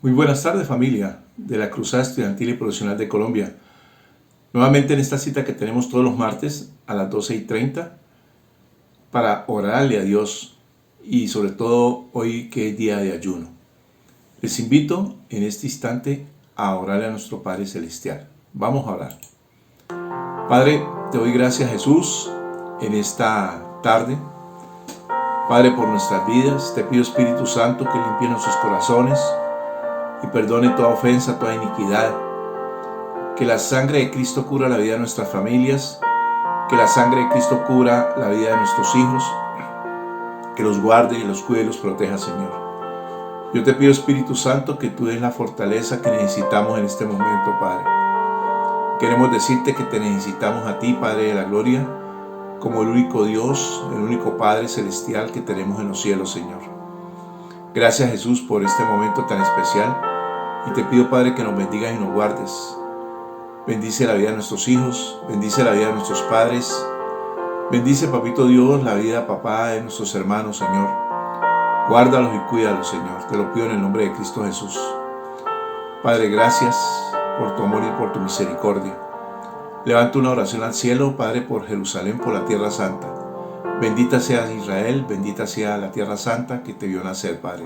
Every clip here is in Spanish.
Muy buenas tardes, familia de la Cruzada Estudiantil y Profesional de Colombia. Nuevamente en esta cita que tenemos todos los martes a las 12:30 para orarle a Dios y sobre todo hoy que es día de ayuno. Les invito en este instante a orarle a nuestro Padre Celestial. Vamos a orar. Padre, te doy gracias, Jesús, en esta tarde. Padre, por nuestras vidas, te pido, Espíritu Santo, que limpie nuestros corazones y perdone toda ofensa, toda iniquidad. Que la sangre de Cristo cura la vida de nuestras familias, que la sangre de Cristo cura la vida de nuestros hijos, que los guarde y los cuide y los proteja, Señor. Yo te pido, Espíritu Santo, que tú des la fortaleza que necesitamos en este momento, Padre. Queremos decirte que te necesitamos a ti, Padre de la Gloria, como el único Dios, el único Padre Celestial que tenemos en los cielos, Señor. Gracias, Jesús, por este momento tan especial. Y te pido, Padre, que nos bendigas y nos guardes. Bendice la vida de nuestros hijos, bendice la vida de nuestros padres. Bendice, Papito Dios, la vida, papá, de nuestros hermanos, Señor. Guárdalos y cuídalos, Señor. Te lo pido en el nombre de Cristo Jesús. Padre, gracias por tu amor y por tu misericordia. Levanto una oración al cielo, Padre, por Jerusalén, por la Tierra Santa. Bendita sea Israel, bendita sea la Tierra Santa que te vio nacer, Padre.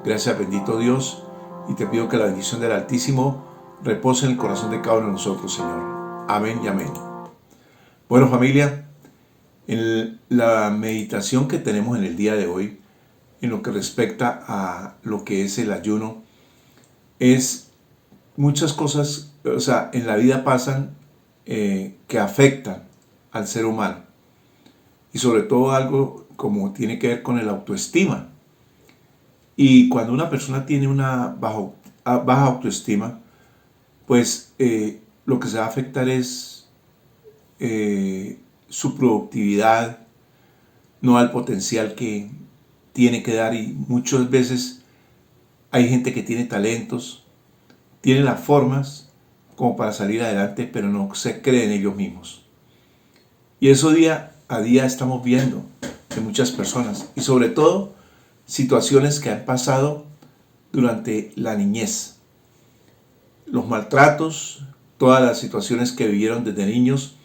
Gracias, bendito Dios, y te pido que la bendición del Altísimo repose en el corazón de cada uno de nosotros, Señor. Amén y amén. Bueno, familia, en la meditación que tenemos en el día de hoy, en lo que respecta a lo que es el ayuno, es muchas cosas, en la vida pasan que afectan al ser humano. Y sobre todo algo como tiene que ver con el autoestima. Y cuando una persona tiene una baja autoestima, pues lo que se va a afectar es su productividad, no al potencial que tiene que dar. Y muchas veces hay gente que tiene talentos, tiene las formas como para salir adelante, pero no se cree en ellos mismos. Y eso día a día estamos viendo de muchas personas, y sobre todo situaciones que han pasado durante la niñez. Los maltratos, todas las situaciones que vivieron desde niños,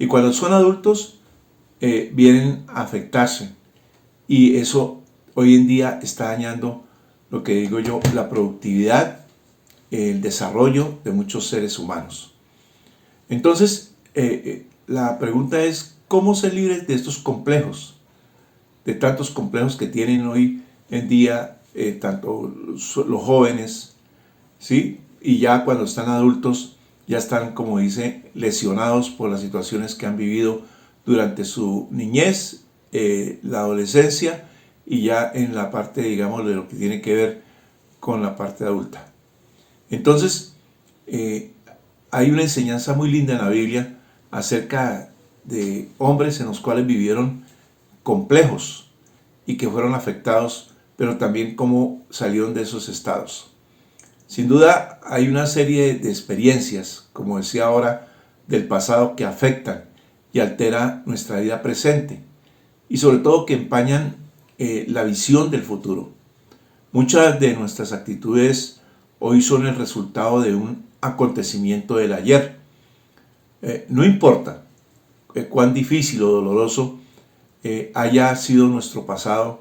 y cuando son adultos vienen a afectarse. Y eso hoy en día está dañando, lo que digo yo, la productividad, el desarrollo de muchos seres humanos. Entonces, la pregunta es, ¿cómo ser libres de estos complejos? De tantos complejos que tienen hoy en día, tanto los jóvenes, ¿sí? Y ya cuando están adultos, ya están, como dice, lesionados por las situaciones que han vivido durante su niñez, la adolescencia, y ya en la parte, digamos, de lo que tiene que ver con la parte adulta. Entonces, hay una enseñanza muy linda en la Biblia acerca de hombres en los cuales vivieron complejos y que fueron afectados, pero también cómo salieron de esos estados. Sin duda hay una serie de experiencias, como decía ahora, del pasado que afectan y alteran nuestra vida presente y sobre todo que empañan la visión del futuro. Muchas de nuestras actitudes hoy son el resultado de un acontecimiento del ayer. No importa cuán difícil o doloroso haya sido nuestro pasado,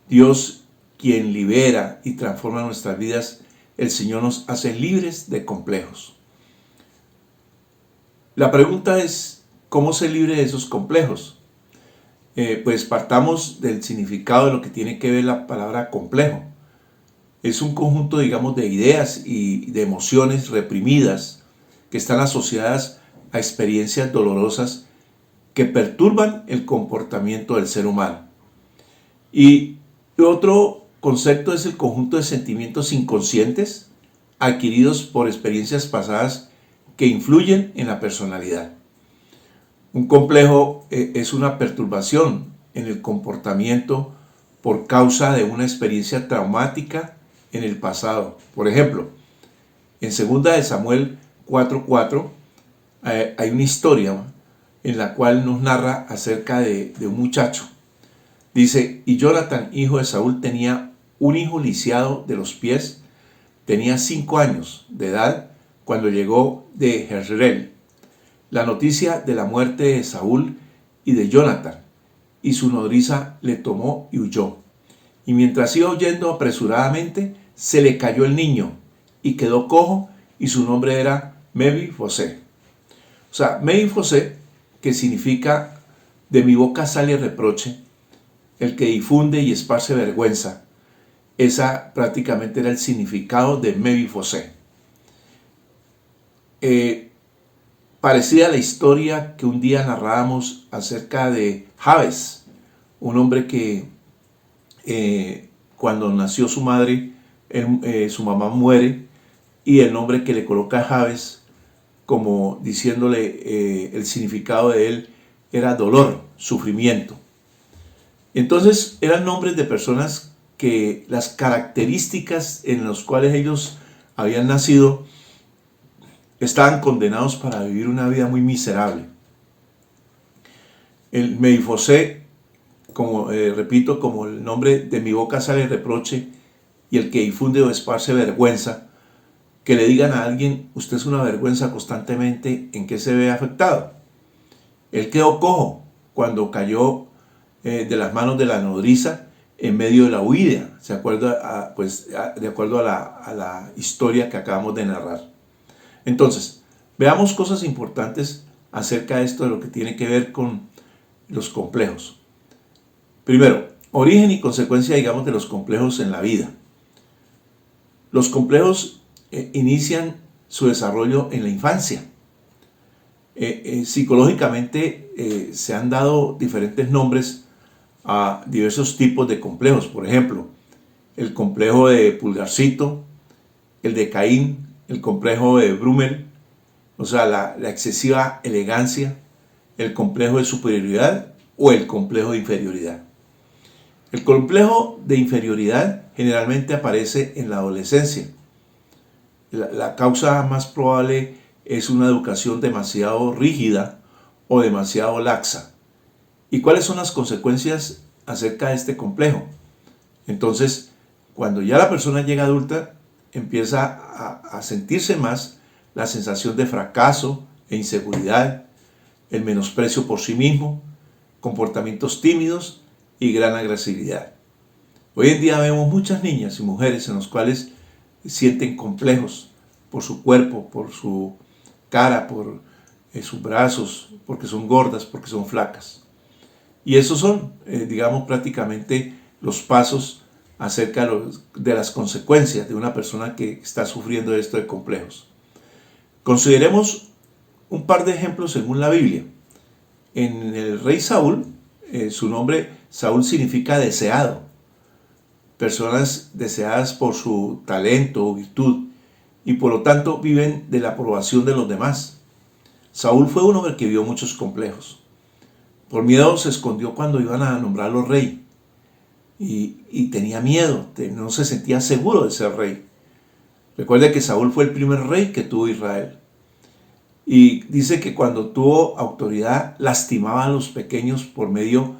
Dios, quien libera y transforma nuestras vidas, el Señor nos hace libres de complejos. La pregunta es, ¿cómo ser libre de esos complejos? Pues partamos del significado de lo que tiene que ver la palabra complejo. Es un conjunto, digamos, de ideas y de emociones reprimidas que están asociadas a experiencias dolorosas que perturban el comportamiento del ser humano. Y otro concepto es el conjunto de sentimientos inconscientes adquiridos por experiencias pasadas que influyen en la personalidad. Un complejo es una perturbación en el comportamiento por causa de una experiencia traumática en el pasado. Por ejemplo, en 2 de Samuel 4:4 hay una historia en la cual nos narra acerca de un muchacho. Dice, y Jonathan, hijo de Saúl, tenía un hijo lisiado de los pies, tenía 5 años de edad cuando llegó de Jezreel la noticia de la muerte de Saúl y de Jonatán, y su nodriza le tomó y huyó. Y mientras iba huyendo apresuradamente, se le cayó el niño y quedó cojo, y su nombre era Mefibosé. O sea, Mefibosé, que significa de mi boca sale reproche, el que difunde y esparce vergüenza. Esa prácticamente era el significado de Mefibosé. Parecida a la historia que un día narrábamos acerca de Jabes, un hombre que cuando nació su madre, su mamá muere, y el nombre que le coloca a Jabes, como diciéndole el significado de él, era dolor, sufrimiento. Entonces eran nombres de personas que las características en las cuales ellos habían nacido estaban condenados para vivir una vida muy miserable. El Mefibosé, como repito, como el nombre de mi boca sale reproche, y el que difunde o esparce vergüenza, que le digan a alguien, usted es una vergüenza constantemente, ¿en qué se ve afectado? Él quedó cojo cuando cayó de las manos de la nodriza en medio de la huida, de acuerdo a la historia que acabamos de narrar. Entonces, veamos cosas importantes acerca de esto, de lo que tiene que ver con los complejos. Primero, origen y consecuencia, digamos, de los complejos en la vida. Los complejos inician su desarrollo en la infancia. Psicológicamente se han dado diferentes nombres a diversos tipos de complejos. Por ejemplo, el complejo de Pulgarcito, el de Caín, el complejo de Brummel, o sea, la excesiva elegancia, el complejo de superioridad o el complejo de inferioridad. El complejo de inferioridad generalmente aparece en la adolescencia. La causa más probable es una educación demasiado rígida o demasiado laxa. ¿Y cuáles son las consecuencias acerca de este complejo? Entonces, cuando ya la persona llega adulta, empieza a sentirse más la sensación de fracaso e inseguridad, el menosprecio por sí mismo, comportamientos tímidos y gran agresividad. Hoy en día vemos muchas niñas y mujeres en las cuales sienten complejos por su cuerpo, por su cara, por sus brazos, porque son gordas, porque son flacas. Y esos son, digamos, prácticamente los pasos acerca de las consecuencias de una persona que está sufriendo esto de complejos. Consideremos un par de ejemplos según la Biblia. En el rey Saúl, su nombre Saúl significa deseado, personas deseadas por su talento o virtud, y por lo tanto viven de la aprobación de los demás. Saúl fue un hombre que vio muchos complejos. Por miedo se escondió cuando iban a nombrarlo rey. Y tenía miedo, no se sentía seguro de ser rey. Recuerde que Saúl fue el primer rey que tuvo Israel. Y dice que cuando tuvo autoridad lastimaba a los pequeños por medio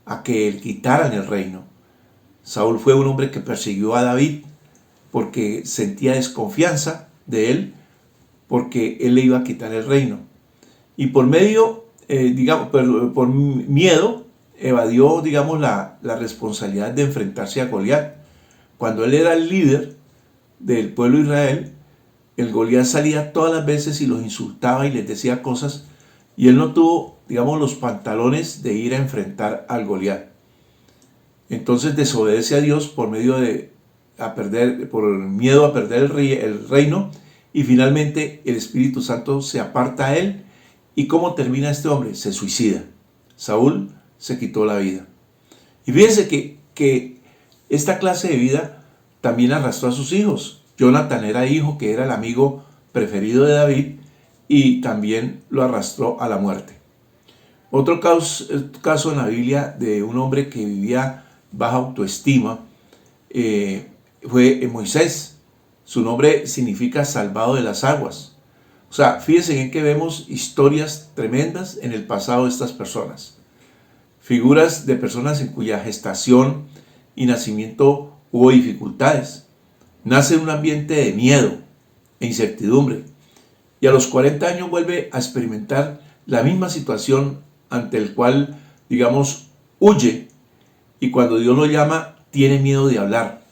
a que le quitaran el reino. Saúl fue un hombre que persiguió a David porque sentía desconfianza de él, porque él le iba a quitar el reino. Y por medio, por miedo, evadió, digamos, la responsabilidad de enfrentarse a Goliat. Cuando él era el líder del pueblo de Israel, el Goliat salía todas las veces y los insultaba y les decía cosas, y él no tuvo, digamos, los pantalones de ir a enfrentar al Goliat. Entonces desobedece a Dios por medio por el miedo a perder el reino, y finalmente el Espíritu Santo se aparta a él. ¿Y cómo termina este hombre? Se suicida. Saúl se quitó la vida. Y fíjense que esta clase de vida también arrastró a sus hijos. Jonatán era hijo, que era el amigo preferido de David, y también lo arrastró a la muerte. Otro caso en la Biblia de un hombre que vivía baja autoestima fue Moisés. Su nombre significa salvado de las aguas. O sea, fíjense en que vemos historias tremendas en el pasado de estas personas. Figuras de personas en cuya gestación y nacimiento hubo dificultades. nace en un ambiente de miedo e incertidumbre, y a los 40 años vuelve a experimentar la misma situación ante el cual, digamos, huye, y cuando Dios lo llama, tiene miedo de hablar,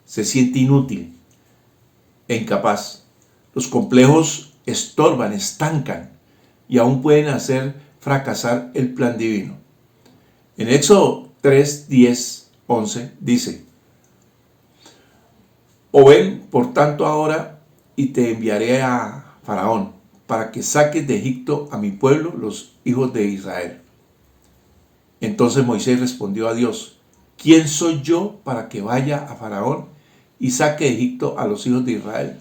se siente inútil e incapaz. Los complejos estorban, estancan y aún pueden hacer fracasar el plan divino. En Éxodo 3, 10, 11 dice: O ven por tanto ahora y te enviaré a Faraón para que saques de Egipto a mi pueblo, los hijos de Israel. Entonces Moisés respondió a Dios: ¿Quién soy yo para que vaya a Faraón y saque de Egipto a los hijos de Israel?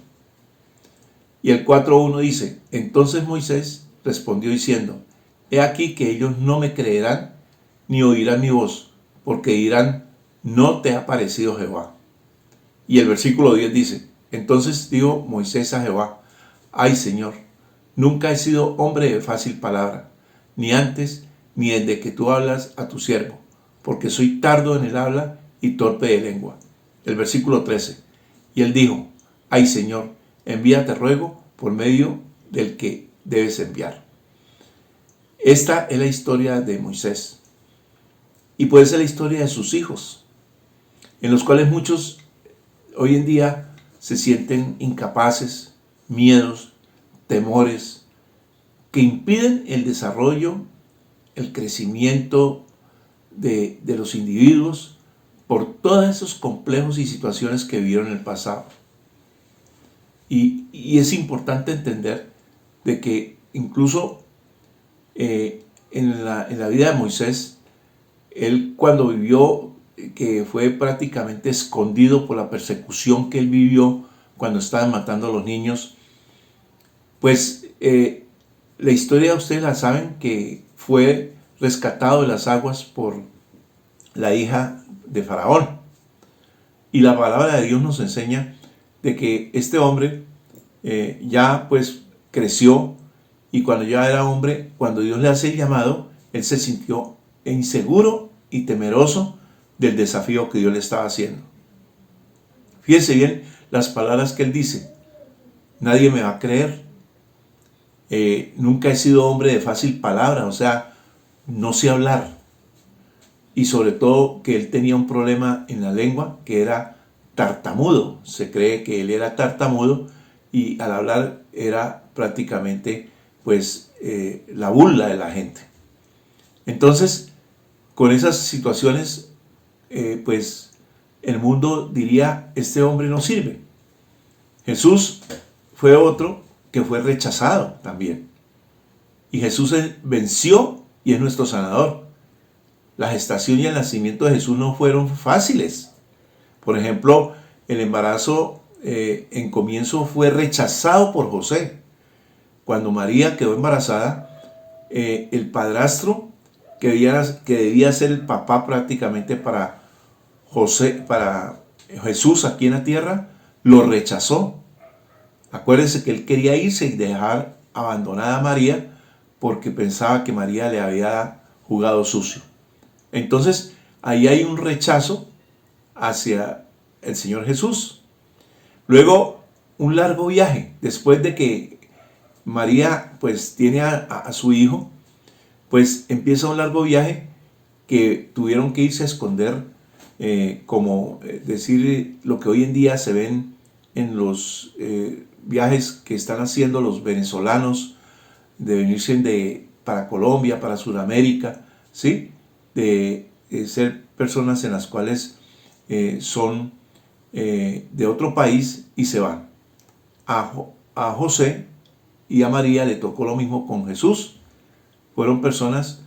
Y el 4.1 dice: Entonces Moisés respondió diciendo: He aquí que ellos no me creerán ni oirán mi voz, porque dirán: no te ha parecido Jehová. Y el versículo 10 dice: Entonces dijo Moisés a Jehová: Ay Señor, nunca he sido hombre de fácil palabra, ni antes ni desde que tú hablas a tu siervo, porque soy tardo en el habla y torpe de lengua. El versículo 13: Y él dijo: Ay Señor, envíate ruego por medio del que debes enviar. Esta es la historia de Moisés, y puede ser la historia de sus hijos, en los cuales muchos hoy en día se sienten incapaces, miedos, temores, que impiden el desarrollo, el crecimiento de los individuos por todos esos complejos y situaciones que vivieron en el pasado. Y es importante entender de que incluso en la vida de Moisés, él cuando vivió, que fue prácticamente escondido por la persecución que él vivió cuando estaban matando a los niños, pues la historia ustedes la saben, que fue rescatado de las aguas por la hija de Faraón. Y la palabra de Dios nos enseña de que este hombre ya pues creció, y cuando ya era hombre, cuando Dios le hace el llamado, él se sintió inseguro y temeroso del desafío que Dios le estaba haciendo. Fíjense bien las palabras que él dice: nadie me va a creer, nunca he sido hombre de fácil palabra, o sea, no sé hablar. Y sobre todo que él tenía un problema en la lengua, que era tartamudo. Se cree que él era tartamudo, y al hablar era prácticamente pues la burla de la gente. Entonces, con esas situaciones, pues el mundo diría: este hombre no sirve. Jesús fue otro que fue rechazado también, y Jesús venció y es nuestro sanador. La gestación y el nacimiento de Jesús no fueron fáciles. Por ejemplo, el embarazo en comienzo fue rechazado por José. Cuando María quedó embarazada, el padrastro, que debía ser el papá prácticamente para Jesús aquí en la tierra, lo rechazó. Acuérdense que él quería irse y dejar abandonada a María, porque pensaba que María le había jugado sucio. Entonces, ahí hay un rechazo hacia el Señor Jesús. Luego, un largo viaje. Después de que María pues tiene a su hijo, pues empieza un largo viaje que tuvieron que irse a esconder, como decir lo que hoy en día se ven en los viajes que están haciendo los venezolanos, de venirse para Colombia, para Sudamérica, ¿sí? De ser personas en las cuales son de otro país y se van. A José y a María le tocó lo mismo con Jesús. Fueron personas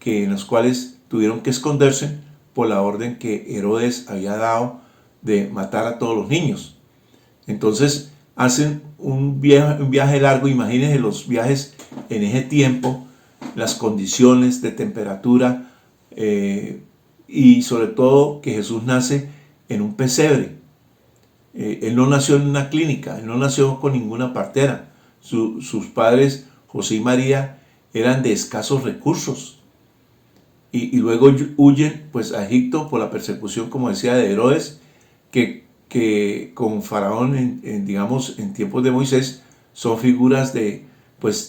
en las cuales tuvieron que esconderse por la orden que Herodes había dado de matar a todos los niños. Entonces hacen un viaje largo. Imagínense los viajes en ese tiempo, las condiciones de temperatura, y sobre todo que Jesús nace en un pesebre. Él no nació en una clínica, él no nació con ninguna partera. Sus padres, José y María, eran de escasos recursos, y luego huyen pues a Egipto por la persecución, como decía, de Herodes, que que con Faraón, digamos, en tiempos de Moisés, son figuras del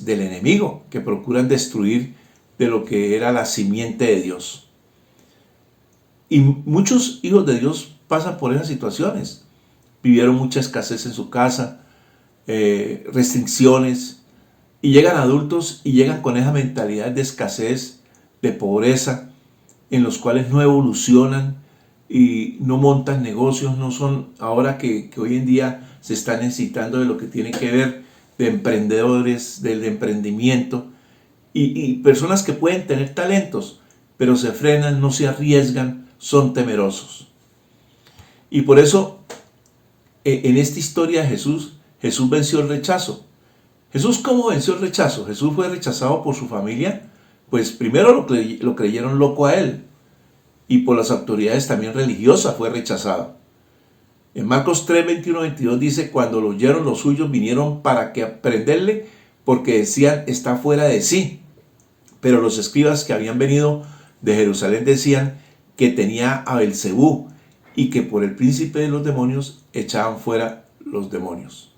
enemigo, que procuran destruir de lo que era la simiente de Dios. Y muchos hijos de Dios pasan por esas situaciones. Vivieron mucha escasez en su casa, restricciones, y llegan adultos y llegan con esa mentalidad de escasez, de pobreza, en los cuales no evolucionan y no montan negocios, no son ahora que hoy en día se están necesitando de lo que tiene que ver de emprendedores, del emprendimiento, y personas que pueden tener talentos, pero se frenan, no se arriesgan, son temerosos. Y por eso, en esta historia de Jesús venció el rechazo. ¿Jesús cómo venció el rechazo? Jesús fue rechazado por su familia, pues primero lo creyeron loco a él, y por las autoridades también religiosas fue rechazado. En Marcos 3, 21, 22 dice: cuando lo oyeron los suyos vinieron para que prenderle, porque decían, está fuera de sí. Pero los escribas que habían venido de Jerusalén decían que tenía a Belcebú y que por el príncipe de los demonios echaban fuera los demonios.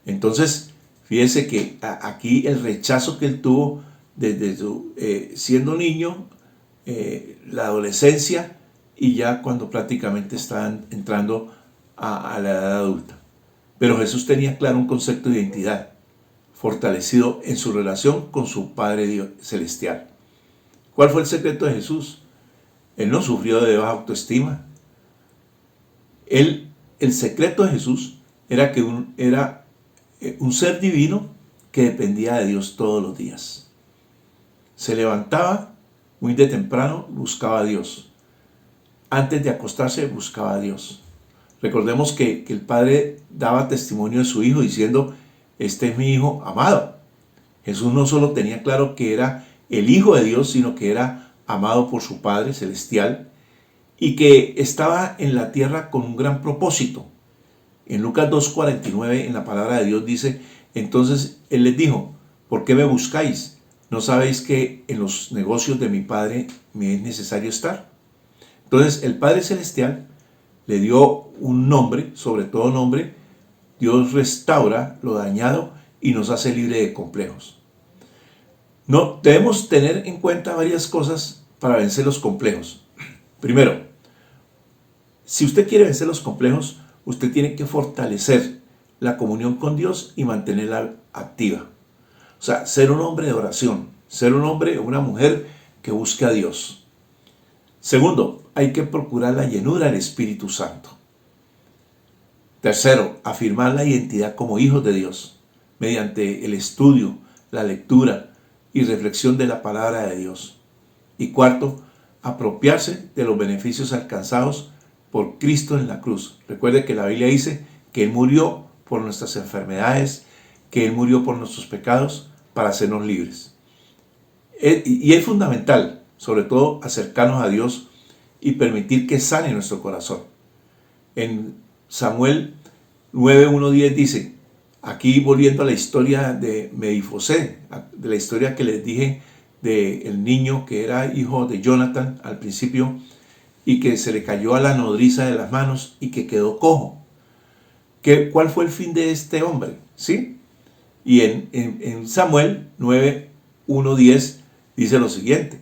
Entonces, fíjese que aquí el rechazo que él tuvo desde siendo niño, la adolescencia, y ya cuando prácticamente estaban entrando a la edad adulta. Pero Jesús tenía claro un concepto de identidad, fortalecido en su relación con su Padre Dios celestial. ¿Cuál fue el secreto de Jesús? Él no sufrió de baja autoestima. El secreto de Jesús era que era un ser divino que dependía de Dios todos los días. Se levantaba muy de temprano, buscaba a Dios. Antes de acostarse, buscaba a Dios. Recordemos que el Padre daba testimonio de su Hijo diciendo: este es mi Hijo amado. Jesús no solo tenía claro que era el Hijo de Dios, sino que era amado por su Padre celestial y que estaba en la tierra con un gran propósito. En Lucas 2:49, en la palabra de Dios dice: entonces Él les dijo, ¿por qué me buscáis? ¿No sabéis que en los negocios de mi Padre me es necesario estar? Entonces el Padre celestial le dio un nombre, sobre todo nombre. Dios restaura lo dañado y nos hace libre de complejos. No, debemos tener en cuenta varias cosas para vencer los complejos. Primero, si usted quiere vencer los complejos, usted tiene que fortalecer la comunión con Dios y mantenerla activa. O sea, ser un hombre de oración, ser un hombre o una mujer que busque a Dios. Segundo, hay que procurar la llenura del Espíritu Santo. Tercero, afirmar la identidad como hijos de Dios mediante el estudio, la lectura y reflexión de la palabra de Dios. Y cuarto, apropiarse de los beneficios alcanzados por Cristo en la cruz. Recuerde que la Biblia dice que Él murió por nuestras enfermedades, que Él murió por nuestros pecados para hacernos libres. Y es fundamental, sobre todo, acercarnos a Dios y permitir que sane nuestro corazón. En Samuel 9:1-10 dice, aquí volviendo a la historia de Mefibosé, de la historia que les dije del niño que era hijo de Jonathan al principio y que se le cayó a la nodriza de las manos y que quedó cojo. ¿Cuál fue el fin de este hombre? ¿Sí? Y en Samuel 9:1-10 dice lo siguiente.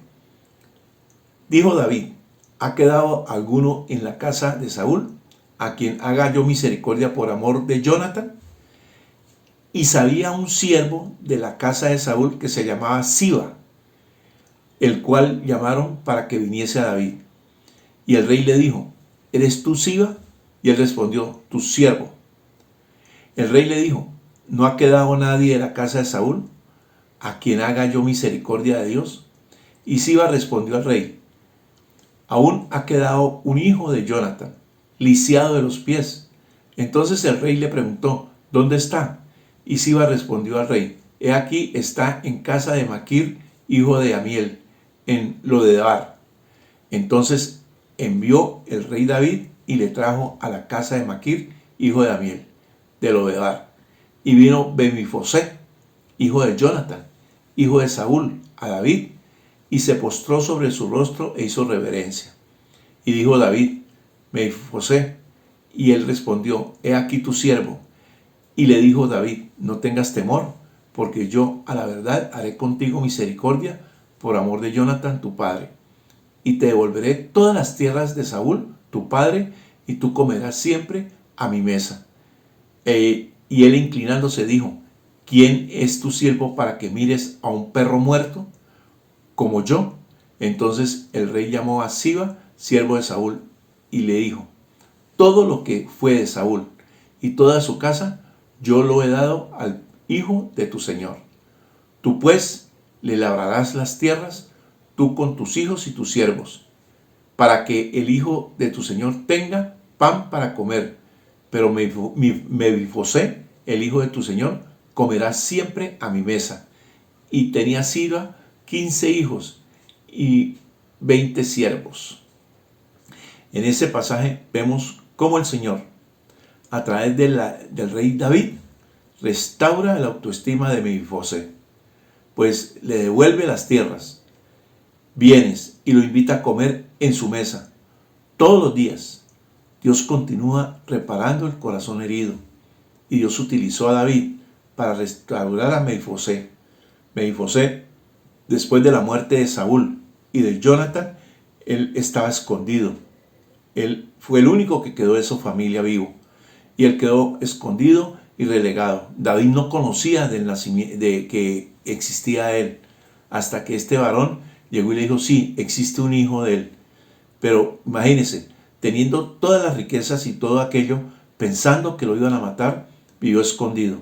Dijo David, ¿ha quedado alguno en la casa de Saúl a quien haga yo misericordia por amor de Jonathan? Y sabía un siervo de la casa de Saúl que se llamaba Siba, el cual llamaron para que viniese a David. Y el rey le dijo, ¿eres tú Siba? Y él respondió, tu siervo. El rey le dijo, ¿no ha quedado nadie de la casa de Saúl a quien haga yo misericordia de Dios? Y Siba respondió al rey, aún ha quedado un hijo de Jonathan, lisiado de los pies. Entonces el rey le preguntó, ¿dónde está? Y Siba respondió al rey, he aquí está en casa de Maquir, hijo de Amiel, en Lodebar. Entonces envió el rey David y le trajo a la casa de Maquir, hijo de Amiel, de Lodebar. Y vino Mefibosé, hijo de Jonathan, hijo de Saúl, a David, y se postró sobre su rostro e hizo reverencia. Y dijo David, Mefibosé, Y él respondió: he aquí tu siervo. Y le dijo David: no tengas temor, porque yo a la verdad haré contigo misericordia por amor de Jonathan tu padre. Y te devolveré todas las tierras de Saúl tu padre, y tú comerás siempre a mi mesa. Y él, inclinándose, dijo: ¿quién es tu siervo para que mires a un perro muerto como yo? Entonces el rey llamó a Siba, siervo de Saúl, y le dijo: todo lo que fue de Saúl y toda su casa, yo lo he dado al hijo de tu señor. Tú pues le labrarás las tierras, tú con tus hijos y tus siervos, para que el hijo de tu señor tenga pan para comer. Pero Mefibosé, el hijo de tu señor, comerá siempre a mi mesa. Y tenía Siba 15 hijos y 20 siervos. En ese pasaje vemos cómo el Señor, a través del rey David, restaura la autoestima de Mefibosé, pues le devuelve las tierras, bienes, y lo invita a comer en su mesa todos los días. Dios continúa reparando el corazón herido, y Dios utilizó a David para restaurar a Mefibosé. Mefibosé, después de la muerte de Saúl y de Jonathan, él estaba escondido. Él fue el único que quedó de su familia vivo, y él quedó escondido y relegado. David no conocía del nacimiento, de que existía él, hasta que este varón llegó y le dijo: sí, existe un hijo de él. Pero imagínense, teniendo todas las riquezas y todo aquello, pensando que lo iban a matar, vivió escondido.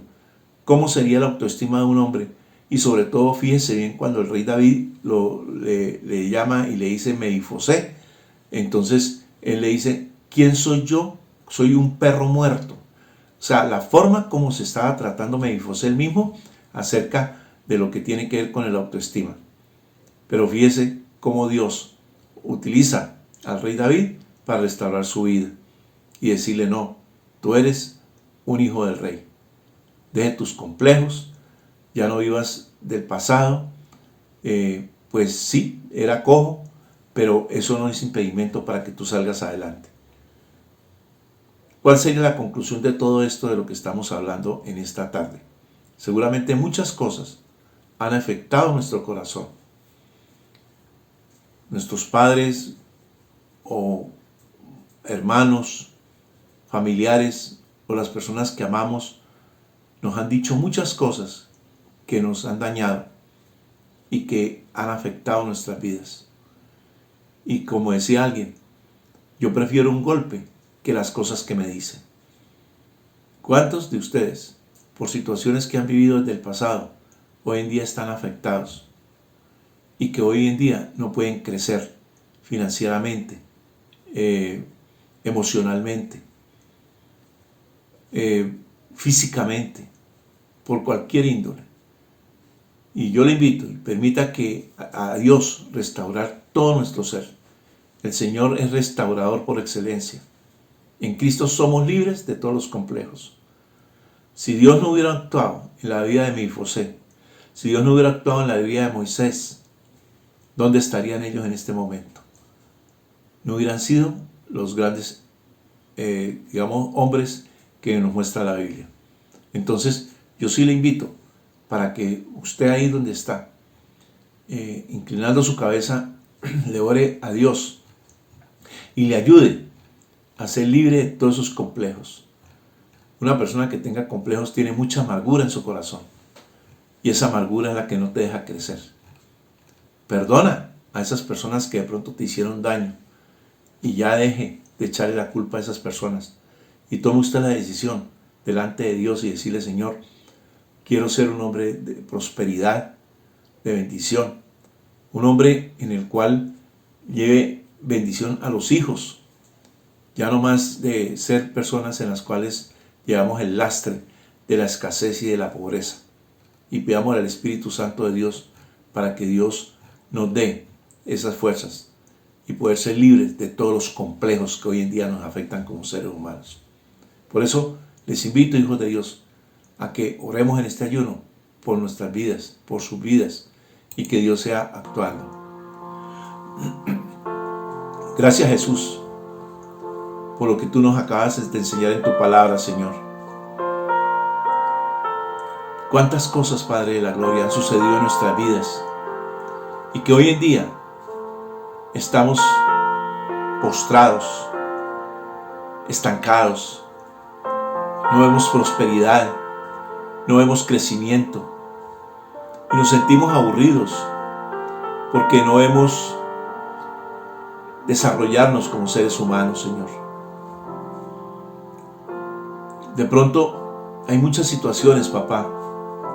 ¿Cómo sería la autoestima de un hombre? Y sobre todo, fíjense bien, cuando el rey David le llama y le dice Mefibosé, entonces él le dice: ¿quién soy yo? Soy un perro muerto. O sea, la forma como se estaba tratando Mefibosé él mismo acerca de lo que tiene que ver con el autoestima. Pero fíjese cómo Dios utiliza al rey David para restaurar su vida y decirle: no, tú eres un hijo del rey. Deje tus complejos, ya no vivas del pasado. Pues sí, era cojo, pero eso no es impedimento para que tú salgas adelante. ¿Cuál sería la conclusión de todo esto de lo que estamos hablando en esta tarde? Seguramente muchas cosas han afectado nuestro corazón. Nuestros padres o hermanos, familiares o las personas que amamos nos han dicho muchas cosas que nos han dañado y que han afectado nuestras vidas. Y como decía alguien, yo prefiero un golpe que las cosas que me dicen. ¿Cuántos de ustedes, por situaciones que han vivido desde el pasado, hoy en día están afectados y que hoy en día no pueden crecer financieramente, emocionalmente, físicamente, por cualquier índole? Y yo le invito y permita que a Dios restaurar todo nuestro ser. El Señor es restaurador por excelencia. En Cristo somos libres de todos los complejos. Si Dios no hubiera actuado en la vida de Mefibosé, si Dios no hubiera actuado en la vida de Moisés, ¿dónde estarían ellos en este momento? No hubieran sido los grandes, hombres que nos muestra la Biblia. Entonces, yo sí le invito para que usted ahí donde está, inclinando su cabeza, le ore a Dios y le ayude a ser libre de todos esos complejos. Una persona que tenga complejos tiene mucha amargura en su corazón, y esa amargura es la que no te deja crecer. Perdona a esas personas que de pronto te hicieron daño, y ya deje de echarle la culpa a esas personas, y tome usted la decisión delante de Dios y decirle: Señor, quiero ser un hombre de prosperidad, de bendición, un hombre en el cual lleve bendición a los hijos, ya no más de ser personas en las cuales llevamos el lastre de la escasez y de la pobreza. Y pidamos al Espíritu Santo de Dios para que Dios nos dé esas fuerzas y poder ser libres de todos los complejos que hoy en día nos afectan como seres humanos. Por eso les invito, hijos de Dios, a que oremos en este ayuno por nuestras vidas, por sus vidas, y que Dios sea actuando. Gracias, Jesús, por lo que tú nos acabas de enseñar en tu palabra, Señor. Cuántas cosas, Padre de la Gloria, han sucedido en nuestras vidas y que hoy en día estamos postrados, estancados, no vemos prosperidad, no vemos crecimiento y nos sentimos aburridos porque no vemos desarrollarnos como seres humanos, Señor. De pronto hay muchas situaciones, papá,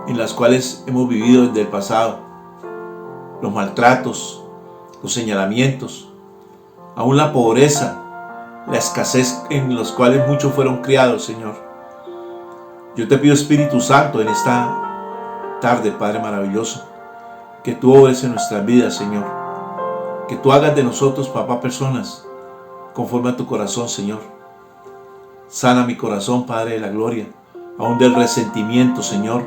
en las cuales hemos vivido desde el pasado. Los maltratos, los señalamientos, aún la pobreza, la escasez en los cuales muchos fueron criados, Señor. Yo te pido, Espíritu Santo, en esta tarde, Padre maravilloso, que tú obres en nuestras vidas, Señor. Que tú hagas de nosotros, papá, personas conforme a tu corazón, Señor. Sana mi corazón, Padre de la Gloria, aún del resentimiento, Señor,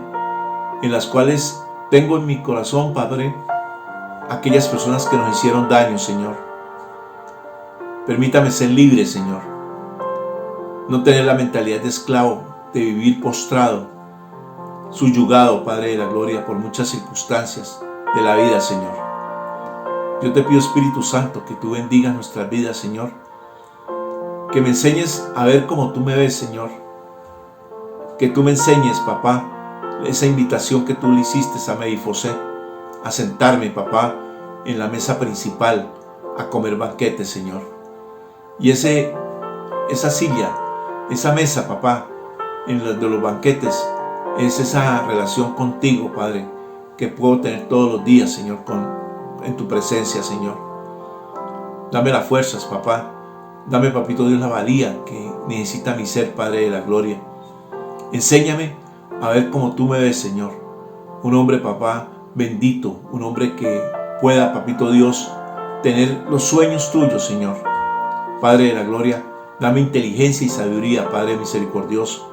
en las cuales tengo en mi corazón, Padre, aquellas personas que nos hicieron daño, Señor. Permítame ser libre, Señor. No tener la mentalidad de esclavo, de vivir postrado, subyugado, Padre de la Gloria, por muchas circunstancias de la vida, Señor. Yo te pido, Espíritu Santo, que tú bendigas nuestras vidas, Señor. Que me enseñes a ver como tú me ves, Señor. Que tú me enseñes, papá, esa invitación que tú le hiciste a Mefiboset, a sentarme, papá, en la mesa principal, a comer banquete, Señor. Y esa silla, esa mesa, papá, en los banquetes, es esa relación contigo, Padre, que puedo tener todos los días, Señor, en tu presencia, Señor. Dame las fuerzas, papá. Dame, papito Dios, la valía que necesita mi ser, Padre de la Gloria. Enséñame a ver cómo tú me ves, Señor. Un hombre, papá, bendito. Un hombre que pueda, papito Dios, tener los sueños tuyos, Señor. Padre de la Gloria, dame inteligencia y sabiduría, Padre misericordioso.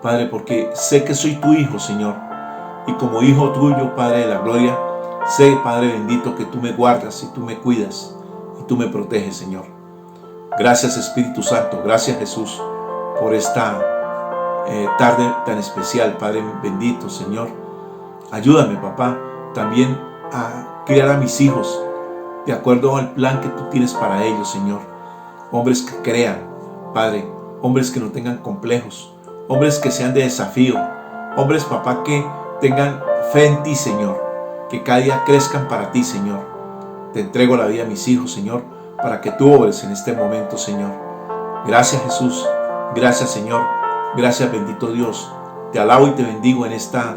Padre, porque sé que soy tu hijo, Señor. Y como hijo tuyo, Padre de la Gloria, sé, Padre bendito, que tú me guardas y tú me cuidas y tú me proteges, Señor. Gracias, Espíritu Santo. Gracias, Jesús, por esta tarde tan especial, Padre bendito, Señor. Ayúdame, papá, también a criar a mis hijos de acuerdo al plan que tú tienes para ellos, Señor. Hombres que crean, Padre. Hombres que no tengan complejos. Hombres que sean de desafío. Hombres, papá, que tengan fe en ti, Señor. Que cada día crezcan para ti, Señor. Te entrego la vida a mis hijos, Señor, para que tú obres en este momento, Señor. Gracias, Jesús. Gracias, Señor. Gracias, bendito Dios. Te alabo y te bendigo en esta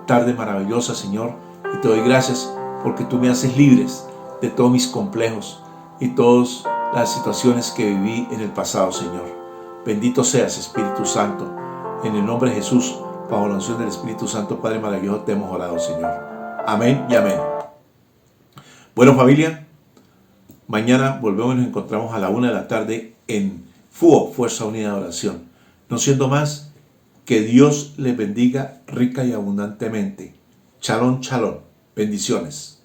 tarde maravillosa, Señor. Y te doy gracias porque tú me haces libres de todos mis complejos y todas las situaciones que viví en el pasado, Señor. Bendito seas, Espíritu Santo. En el nombre de Jesús, bajo la unción del Espíritu Santo, Padre maravilloso, te hemos orado, Señor. Amén y amén. Bueno, familia, mañana volvemos y nos encontramos a la 1 de la tarde en FUO, Fuerza Unida de Oración. No siendo más, que Dios les bendiga rica y abundantemente. Shalom, shalom. Bendiciones.